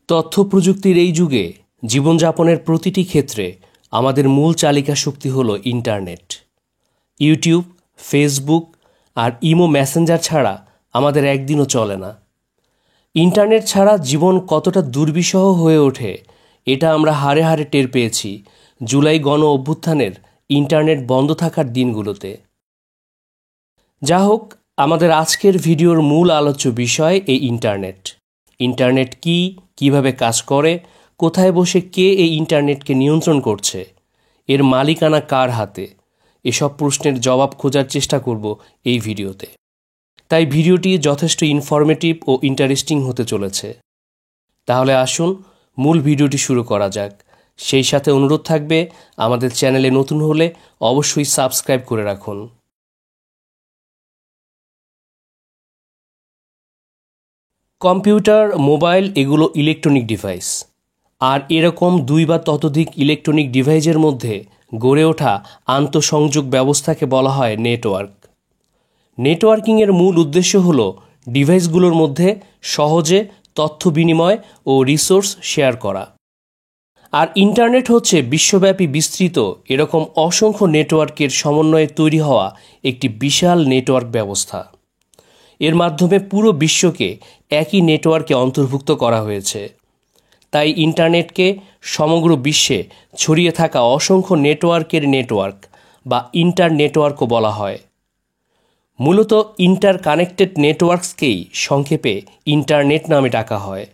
তথ্য প্রযুক্তির এই যুগে জীবনযাপনের প্রতিটি ক্ষেত্রে আমাদের মূল চালিকা শক্তি হল ইন্টারনেট। ইউটিউব, ফেসবুক আর ইমো মেসেঞ্জার ছাড়া আমাদের একদিনও চলে না। ইন্টারনেট ছাড়া জীবন কতটা দুর্বিষহ হয়ে ওঠে এটা আমরা হাড়ে হাড়ে টের পেয়েছি জুলাই গণ অভ্যুত্থানের ইন্টারনেট বন্ধ থাকার দিনগুলোতে। যা হোক, আমাদের আজকের ভিডিওর মূল আলোচ্য বিষয় এই ইন্টারনেট। ইন্টারনেট কি, কিভাবে কাজ করে, কোথায় বসে কে এই ইন্টারনেটকে নিয়ন্ত্রণ করছে, এর মালিকানা কার হাতে, এসব প্রশ্নের জবাব খোঁজার চেষ্টা করব এই ভিডিওতে। তাই ভিডিওটি যথেষ্ট ইনফরমেটিভ ও ইন্টারেস্টিং হতে চলেছে। তাহলে আসুন মূল ভিডিওটি শুরু করা যাক। সেই সাথে অনুরোধ থাকবে, আমাদের চ্যানেলে নতুন হলে অবশ্যই সাবস্ক্রাইব করে রাখুন। কম্পিউটার, মোবাইল এগুলো ইলেকট্রনিক ডিভাইস। আর এরকম দুই বা ততোধিক ইলেকট্রনিক ডিভাইসের মধ্যে গড়ে ওঠা আন্তঃসংযোগ ব্যবস্থাকে বলা হয় নেটওয়ার্ক। নেটওয়ার্কিংয়ের মূল উদ্দেশ্য হল ডিভাইসগুলোর মধ্যে সহজে তথ্য বিনিময় ও রিসোর্স শেয়ার করা। আর ইন্টারনেট হচ্ছে বিশ্বব্যাপী বিস্তৃত এরকম অসংখ্য নেটওয়ার্কের সমন্বয়ে তৈরি হওয়া একটি বিশাল নেটওয়ার্ক ব্যবস্থা। এর মাধ্যমে পুরো বিশ্বকে একই নেটওয়ার্কে অন্তর্ভুক্ত করা হয়েছে। তাই ইন্টারনেটকে সমগ্র বিশ্বে ছড়িয়ে থাকা অসংখ্য নেটওয়ার্কের নেটওয়ার্ক বা ইন্টারনেটওয়ার্কও বলা হয়। মূলত ইন্টারকানেক্টেড নেটওয়ার্কসকেই সংক্ষেপে ইন্টারনেট নামে ডাকা হয়।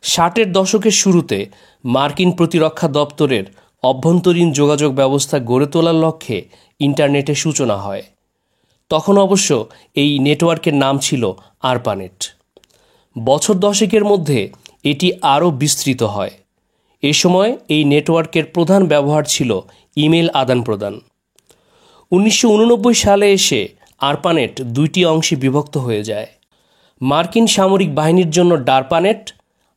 60-এর দশকের শুরুতে মার্কিন প্রতিরক্ষা দপ্তরের অভ্যন্তরীণ যোগাযোগ ব্যবস্থা গড়ে তোলার লক্ষ্যে ইন্টারনেটের সূচনা হয়। তখন অবশ্য এই নেটওয়ার্কের নাম ছিল আরপানেট। বছর দশেকের মধ্যে এটি আরও বিস্তৃত হয়। এ সময় এই নেটওয়ার্কের প্রধান ব্যবহার ছিল ইমেল আদান প্রদান। 1989 সালে এসে আরপানেট দুইটি অংশে বিভক্ত হয়ে যায়। মার্কিন সামরিক বাহিনীর জন্য ডারপানেট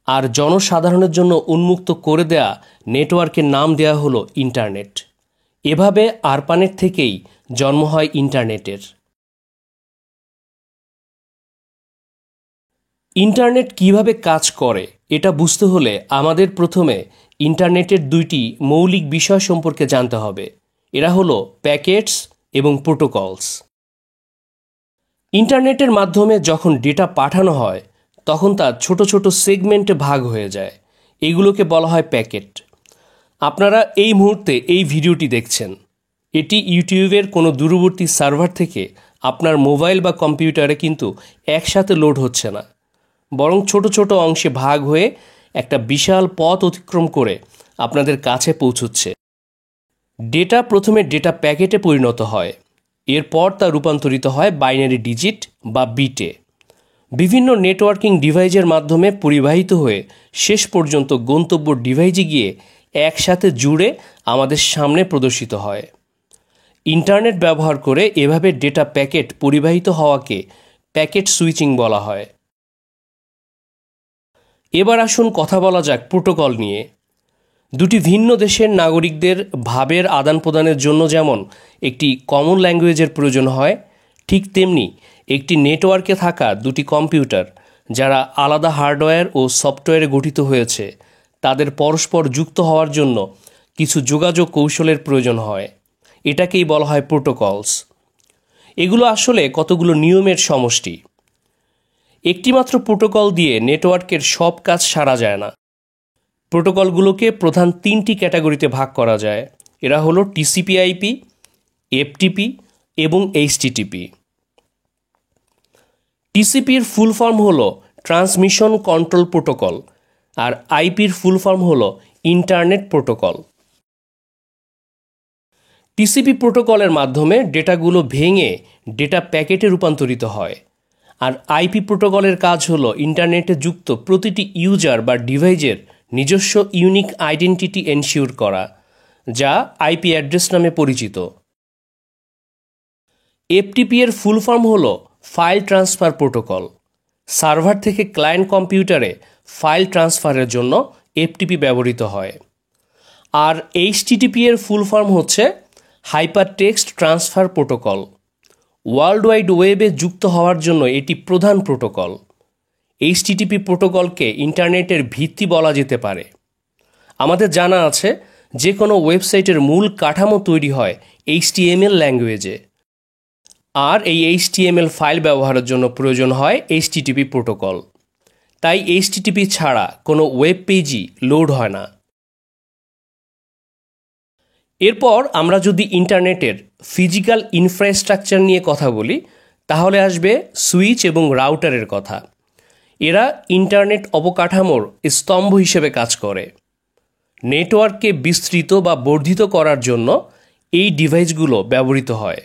আর জনসাধারণের জন্য উন্মুক্ত করে দেয়া নেটওয়ার্কের নাম দেয়া হলো ইন্টারনেট। এভাবে আরপানেট থেকেই জন্ম হয় ইন্টারনেটের। ইন্টারনেট কিভাবে কাজ করে এটা বুঝতে হলে আমাদের প্রথমে ইন্টারনেটের দুইটি মৌলিক বিষয় সম্পর্কে জানতে হবে। এরা হলো প্যাকেটস এবং প্রোটোকলস। ইন্টারনেটের মাধ্যমে যখন ডেটা পাঠানো হয় তখন তা ছোট ছোট সেগমেন্টে ভাগ হয়ে যায়। এগুলোকে বলা হয় প্যাকেট। আপনারা এই মুহূর্তে এই ভিডিওটি দেখছেন। এটি ইউটিউবের কোনো দূরবর্তী সার্ভার থেকে আপনার মোবাইল বা কম্পিউটারে কিন্তু একসাথে লোড হচ্ছে না, বরং ছোট ছোট অংশে ভাগ হয়ে একটা বিশাল পথ অতিক্রম করে আপনাদের কাছে পৌঁছচ্ছে। ডেটা প্রথমে ডেটা প্যাকেটে পরিণত হয়, এরপর তা রূপান্তরিত হয় বাইনারি ডিজিট বা বিটে। বিভিন্ন নেটওয়ার্কিং ডিভাইসের মাধ্যমে পরিবাহিত হয়ে শেষ পর্যন্ত গন্তব্য ডিভাইসে গিয়ে একসাথে জুড়ে আমাদের সামনে প্রদর্শিত হয়। ইন্টারনেট ব্যবহার করে এভাবে ডেটা প্যাকেট পরিবাহিত হওয়াকে প্যাকেট সুইচিং বলা হয়। এবার আসুন কথা বলা যাক প্রোটোকল নিয়ে। দুটি ভিন্ন দেশের নাগরিকদের ভাবের আদান প্রদানের জন্য যেমন একটি কমন ল্যাঙ্গুয়েজের প্রয়োজন হয়, ঠিক তেমনি একটি নেটওয়ার্কে থাকা দুটি কম্পিউটার যারা আলাদা হার্ডওয়্যার ও সফটওয়্যারে গঠিত হয়েছে তাদের পরস্পর যুক্ত হওয়ার জন্য কিছু যোগাযোগ কৌশলের প্রয়োজন হয়। এটাকেই বলা হয় প্রোটোকলস। এগুলো আসলে কতগুলো নিয়মের সমষ্টি। একটিমাত্র প্রোটোকল দিয়ে নেটওয়ার্কের সব কাজ সারা যায় না। প্রোটোকলগুলোকে প্রধান 3টি ক্যাটাগরিতে ভাগ করা যায়। এরা হলো টিসিপি/আইপি, এফটিপি এবং এইচটিটিপি। টিসিপির ফুল ফর্ম হলো ট্রান্সমিশন কন্ট্রোল প্রোটোকল আর আইপির ফুল ফর্ম হলো ইন্টারনেট প্রোটোকল। টিসিপি প্রোটোকলের মাধ্যমে ডেটাগুলো ভেঙে ডেটা প্যাকেটে রূপান্তরিত হয়। আর আইপি প্রোটোকলের কাজ হলো ইন্টারনেটে যুক্ত প্রতিটি ইউজার বা ডিভাইসের নিজস্ব ইউনিক আইডেন্টিটি এনশিওর করা, যা আইপি অ্যাড্রেস নামে পরিচিত। এফটিপি এর ফুল ফর্ম হলো ফাইল ট্রান্সফার প্রোটোকল। সার্ভার থেকে ক্লায়েন্ট কম্পিউটারে ফাইল ট্রান্সফারের জন্য এফটিপি ব্যবহৃত হয়। আর এইচটিটিপি এর ফুল ফর্ম হচ্ছে hyper text transfer protocol. World wide ওয়েবে যুক্ত হওয়ার জন্য এটি প্রধান প্রোটোকল। এইচটিটিপি প্রোটোকলকে ইন্টারনেটের ভিত্তি বলা যেতে পারে। আমাদের জানা আছে যে কোনো ওয়েবসাইটের মূল কাঠামো তৈরি হয় HTML ল্যাঙ্গুয়েজে, আর এই HTML ফাইল ব্যবহারের জন্য প্রয়োজন হয় HTTP প্রোটোকল। তাই HTTP ছাড়া কোনো ওয়েব পেজই লোড হয় না। এরপর আমরা যদি ইন্টারনেটের ফিজিক্যাল ইনফ্রাস্ট্রাকচার নিয়ে কথা বলি, তাহলে আসবে সুইচ এবং রাউটারের কথা। এরা ইন্টারনেট অবকাঠামোর স্তম্ভ হিসেবে কাজ করে। নেটওয়ার্ককে বিস্তৃত বা বর্ধিত করার জন্য এই ডিভাইসগুলো ব্যবহৃত হয়।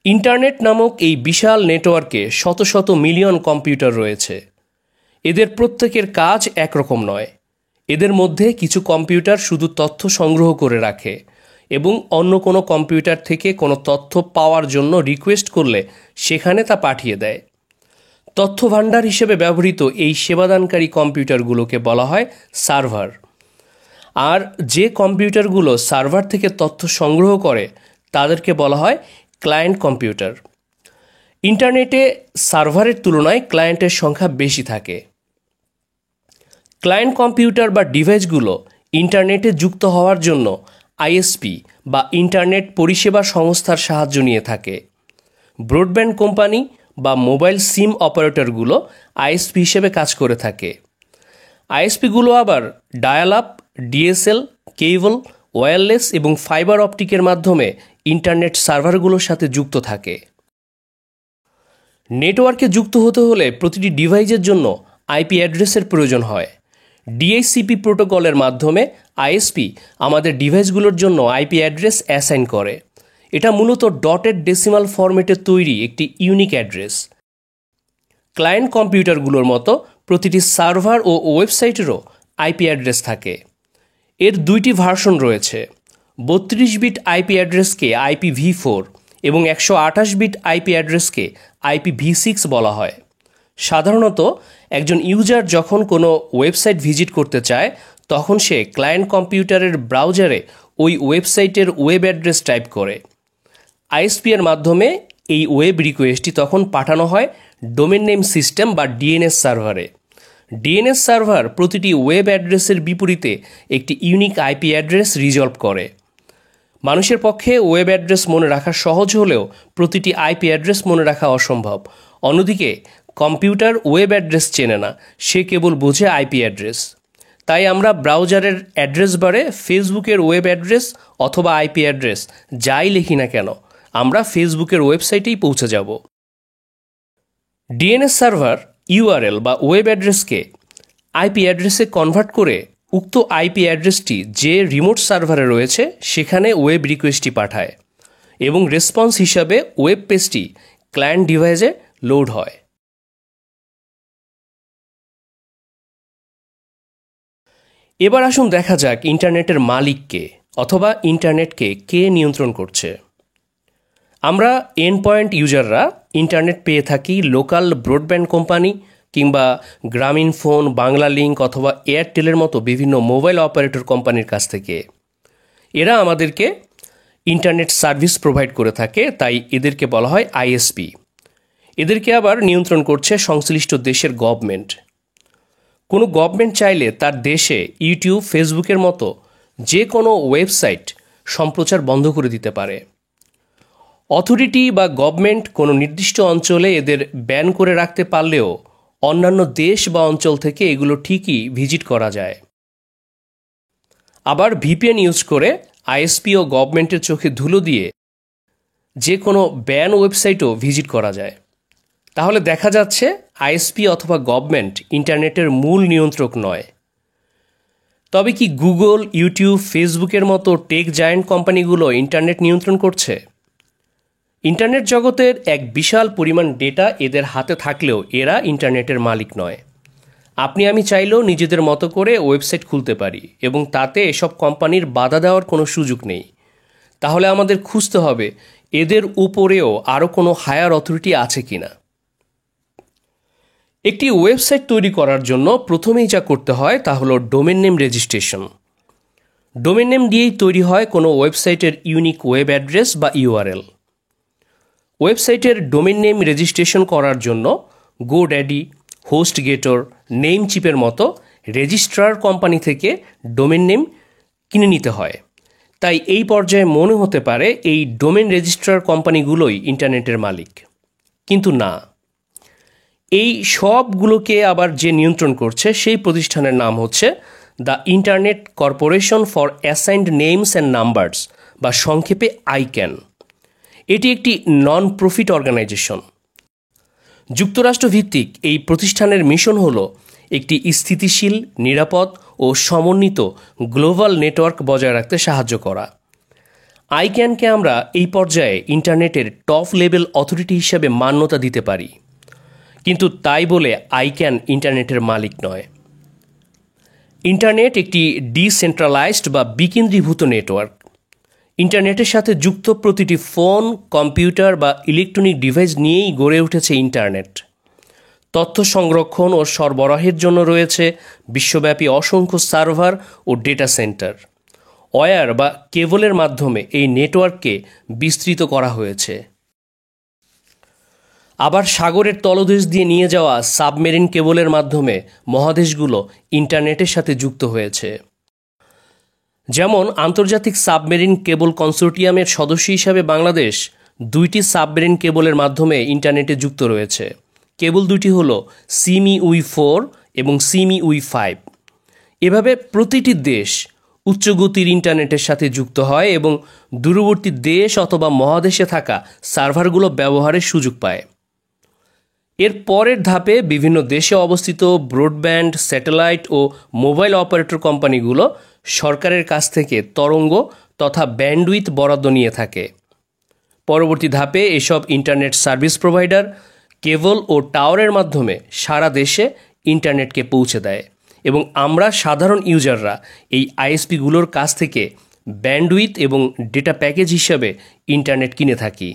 ইন্টারনেট নামক এই বিশাল নেটওয়ার্কে শত শত মিলিয়ন কম্পিউটার রয়েছে। এদের প্রত্যেকের কাজ একরকম নয়। এদের মধ্যে কিছু কম্পিউটার শুধু তথ্য সংগ্রহ করে রাখে এবং অন্য কোনো কম্পিউটার থেকে কোনো তথ্য পাওয়ার জন্য রিকোয়েস্ট করলে সেখানে তা পাঠিয়ে দেয়। তথ্য ভাণ্ডার হিসেবে ব্যবহৃত এই সেবাদানকারী কম্পিউটারগুলোকে বলা হয় সার্ভার। আর যে কম্পিউটারগুলো সার্ভার থেকে তথ্য সংগ্রহ করে তাদেরকে বলা হয় ক্লায়েন্ট কম্পিউটার। ইন্টারনেটে সার্ভারের তুলনায় ক্লায়েন্টের সংখ্যা বেশি থাকে। ক্লায়েন্ট কম্পিউটার বা ডিভাইসগুলো ইন্টারনেটে যুক্ত হওয়ার জন্য আইএসপি বা ইন্টারনেট পরিষেবা সংস্থার সাহায্য নিয়ে থাকে। ব্রডব্যান্ড কোম্পানি বা মোবাইল সিম অপারেটরগুলো আইএসপি হিসেবে কাজ করে থাকে। আইএসপিগুলো আবার ডায়াল আপ, ডিএসএল, কেবল, ওয়্যারলেস এবং ফাইবার অপটিকের মাধ্যমে ইন্টারনেট সার্ভারগুলোর সাথে যুক্ত থাকে। নেটওয়ার্কে যুক্ত হতে হলে প্রতিটি ডিভাইসের জন্য আইপি অ্যাড্রেসের প্রয়োজন হয়। ডিএইচসিপি প্রোটোকলের মাধ্যমে আইএসপি আমাদের ডিভাইসগুলোর জন্য আইপি অ্যাড্রেস অ্যাসাইন করে। এটা মূলত ডটেড ডেসিমাল ফরম্যাটে তৈরি একটি ইউনিক অ্যাড্রেস। ক্লায়েন্ট কম্পিউটারগুলোর মতো প্রতিটি সার্ভার ও ওয়েবসাইটেরও আইপি অ্যাড্রেস থাকে। এর দুইটি ভার্সন রয়েছে। 32 বিট আইপি অ্যাড্রেসকে IPv4 এবং 128 বিট আইপি অ্যাড্রেসকে IPv6 বলা হয়। সাধারণত একজন ইউজার যখন কোনো ওয়েবসাইট ভিজিট করতে চায় তখন সে ক্লায়েন্ট কম্পিউটারের ব্রাউজারে ওই ওয়েবসাইটের ওয়েব অ্যাড্রেস টাইপ করে। আইএসপি এর মাধ্যমে এই ওয়েব রিকোয়েস্টটি তখন পাঠানো হয় ডোমেন নেম সিস্টেম বা ডিএনএস সার্ভারে। ডিএনএস সার্ভার প্রতিটি ওয়েব অ্যাড্রেসের বিপরীতে একটি ইউনিক আইপি অ্যাড্রেস রিজলভ করে। মানুষের পক্ষে ওয়েব অ্যাড্রেস মনে রাখা সহজ হলেও প্রতিটি আইপি অ্যাড্রেস মনে রাখা অসম্ভব। অন্যদিকে কম্পিউটার ওয়েব অ্যাড্রেস চেনে না, সে কেবল বোঝে আইপি অ্যাড্রেস। তাই আমরা ব্রাউজারের অ্যাড্রেস বারে ফেসবুকের ওয়েব অ্যাড্রেস অথবা আইপি অ্যাড্রেস যাই লিখি না কেন, আমরা ফেসবুকের ওয়েবসাইটেই পৌঁছে যাব। ডিএনএস সার্ভার ইউআরএল বা ওয়েব অ্যাড্রেসকে আইপি অ্যাড্রেসে কনভার্ট করে উক্ত আইপি অ্যাড্রেসটি যে রিমোট সার্ভারে রয়েছে সেখানে ওয়েব রিকোয়েস্টটি পাঠায় এবং রেসপন্স হিসাবে ওয়েব পেজটি ক্লায়েন্ট ডিভাইসে লোড হয়। এবার আসুন দেখা যাক ইন্টারনেটের মালিককে অথবা ইন্টারনেটকে কে নিয়ন্ত্রণ করছে। আমরা এন্ড পয়েন্ট ইউজাররা ইন্টারনেট পেয়ে থাকি লোকাল ব্রডব্যান্ড কোম্পানি কিংবা গ্রামীণ ফোন, বাংলা লিঙ্ক অথবা এয়ারটেলের মতো বিভিন্ন মোবাইল অপারেটর কোম্পানির কাছ থেকে। এরা আমাদেরকে ইন্টারনেট সার্ভিস প্রোভাইড করে থাকে, তাই এদেরকে বলা হয় আইএসপি। এদেরকে আবার নিয়ন্ত্রণ করছে সংশ্লিষ্ট দেশের গভর্নমেন্ট। কোনো গভর্নমেন্ট চাইলে তার দেশে ইউটিউব, ফেসবুকের মতো যে কোনো ওয়েবসাইট সম্প্রচার বন্ধ করে দিতে পারে। অথরিটি বা গভর্নমেন্ট কোনো নির্দিষ্ট অঞ্চলে এদের ব্যান করে রাখতে পারলেও অন্যান্য দেশ বা অঞ্চল থেকে এগুলো ঠিকই ভিজিট করা যায়। আবার ভিপিএন ইউজ করে আইএসপি ও গভর্নমেন্টের চোখে ধুলো দিয়ে যে কোনো ব্যান ওয়েবসাইটও ভিজিট করা যায়। তাহলে দেখা যাচ্ছে আইএসপি অথবা গভর্নমেন্ট ইন্টারনেটের মূল নিয়ন্ত্রক নয়। তবে কি গুগল, ইউটিউব, ফেসবুকের মতো টেক জায়ান্ট কোম্পানিগুলো ইন্টারনেট নিয়ন্ত্রণ করছে? ইন্টারনেট জগতের এক বিশাল পরিমাণ ডেটা এদের হাতে থাকলেও এরা ইন্টারনেটের মালিক নয়। আপনি আমি চাইলেও নিজেদের মতো করে ওয়েবসাইট খুলতে পারি এবং তাতে এসব কোম্পানির বাধা দেওয়ার কোনো সুযোগ নেই। তাহলে আমাদের খুঁজতে হবে এদের উপরেও আরও কোনো হায়ার অথরিটি আছে কিনা। একটি ওয়েবসাইট তৈরি করার জন্য প্রথমেই যা করতে হয় তা হলো domain name registration. Domain name দিয়েই তৈরি হয় কোনো ওয়েবসাইটের ইউনিক ওয়েব অ্যাড্রেস বা ইউআরএল। ওয়েবসাইটের ডোমেন নেম রেজিস্ট্রেশন করার জন্য গোড্যাডি, হোস্টগেটর, নেমচিপের মতো রেজিস্ট্রার কোম্পানি থেকে ডোমেন নেম কিনে নিতে হয়। তাই এই পর্যায়ে মনে হতে পারে এই ডোমেন রেজিস্ট্রার কোম্পানিগুলোই ইন্টারনেটের মালিক, কিন্তু না। এই সবগুলোকে আবার যে নিয়ন্ত্রণ করছে সেই প্রতিষ্ঠানের নাম হচ্ছে the internet corporation for assigned names and numbers, বা সংক্ষেপে আইক্যান। এটি একটি নন প্রফিট অর্গানাইজেশন। যুক্তরাষ্ট্রভিত্তিক এই প্রতিষ্ঠানের মিশন হল একটি স্থিতিশীল, নিরাপদ ও সমন্বিত গ্লোবাল নেটওয়ার্ক বজায় রাখতে সাহায্য করা। আইক্যানকে আমরা এই পর্যায়ে ইন্টারনেটের টপ লেভেল অথরিটি হিসেবে মান্যতা দিতে পারি, কিন্তু তাই বলে আইক্যান ইন্টারনেটের মালিক নয়। ইন্টারনেট একটি ডিসেন্ট্রালাইজড বা বিকেন্দ্রীভূত নেটওয়ার্ক। ইন্টারনেটের সাথে যুক্ত প্রতিটি ফোন, কম্পিউটার বা ইলেকট্রনিক ডিভাইস নিয়েই গড়ে উঠেছে ইন্টারনেট। তথ্য সংরক্ষণ ও সরবরাহের জন্য রয়েছে বিশ্বব্যাপী অসংখ্য সার্ভার ও ডেটা সেন্টার। ওয়্যার বা কেবলের মাধ্যমে এই নেটওয়ার্ককে বিস্তৃত করা হয়েছে। আবার সাগরের তলদেশ দিয়ে নিয়ে যাওয়া সাবমেরিন কেবলের মাধ্যমে মহাদেশগুলো ইন্টারনেটের সাথে যুক্ত হয়েছে। যেমন আন্তর্জাতিক সাবমেরিন কেবল কনসোর্টিয়ামের সদস্য হিসাবে বাংলাদেশ 2টি সাবমেরিন কেবলের মাধ্যমে ইন্টারনেটে যুক্ত রয়েছে। কেবল দুটি হল সিমিউই-4 এবং সিমিউই-5। এভাবে প্রতিটি দেশ উচ্চগতির ইন্টারনেটের সাথে যুক্ত হয় এবং দূরবর্তী দেশ অথবা মহাদেশে থাকা সার্ভারগুলো ব্যবহারের সুযোগ পায়। এর পরের ধাপে বিভিন্ন দেশে অবস্থিত ব্রডব্যান্ড, স্যাটেলাইট ও মোবাইল অপারেটর কোম্পানিগুলো সরকারের কাছ থেকে তরঙ্গ তথা ব্যান্ডউইথ বরাদ্দ নিয়ে থাকে। পরবর্তী ধাপে এসব ইন্টারনেট সার্ভিস প্রোভাইডার কেবল ও টাওয়ারের মাধ্যমে সারা দেশে ইন্টারনেটকে পৌঁছে দেয় এবং আমরা সাধারণ ইউজাররা এই আইএসপিগুলোর কাছ থেকে ব্যান্ডউইথ এবং ডেটা প্যাকেজ হিসাবে ইন্টারনেট কিনে থাকি।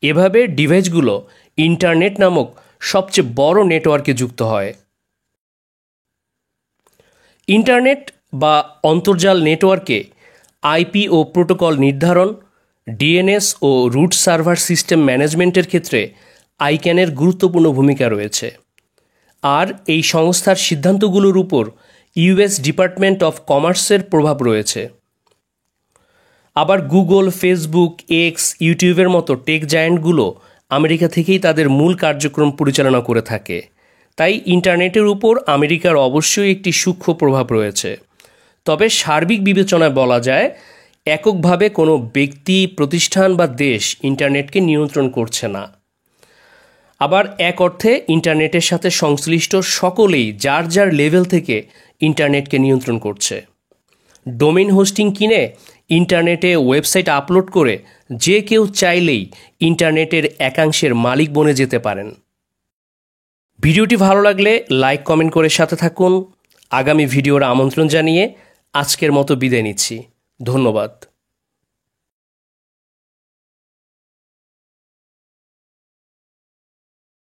এভাবে ডিভাইসগুলো ইন্টারনেট নামক সবচেয়ে বড় নেটওয়ার্কে যুক্ত হয়। ইন্টারনেট বা অন্তর্জাল নেটওয়ার্কে আইপি ও প্রোটোকল নির্ধারণ, ডিএনএস ও রুট সার্ভার সিস্টেম ম্যানেজমেন্টের ক্ষেত্রে আইক্যানের গুরুত্বপূর্ণ ভূমিকা রয়েছে। আর এই সংস্থার সিদ্ধান্তগুলোর উপর ইউএস ডিপার্টমেন্ট অফ কমার্সের প্রভাব রয়েছে। আবার গুগল, ফেসবুক, এক্স, ইউটিউবের মতো টেক জায়ান্টগুলো আমেরিকা থেকেই তাদের মূল কার্যক্রম পরিচালনা করে থাকে। তাই ইন্টারনেটের উপর আমেরিকার অবশ্যই একটি সূক্ষ্ম প্রভাব রয়েছে। তবে সার্বিক বিবেচনায় বলা যায়, এককভাবে কোনো ব্যক্তি, প্রতিষ্ঠান বা দেশ ইন্টারনেটকে নিয়ন্ত্রণ করছে না। আবার এক অর্থে ইন্টারনেটের সাথে সংশ্লিষ্ট সকলেই যার যার লেভেল থেকে ইন্টারনেটকে নিয়ন্ত্রণ করছে। ডোমেইন হোস্টিং কিনে ইন্টারনেটে ওয়েবসাইট আপলোড করে যে কেউ চাইলেই ইন্টারনেটের একাংশের মালিক বনে যেতে পারেন। ভিডিওটি ভালো লাগলে লাইক, কমেন্ট করে সাথে থাকুন। আগামী ভিডিওর আমন্ত্রণ জানিয়ে আজকের মতো বিদায় নিচ্ছি। ধন্যবাদ।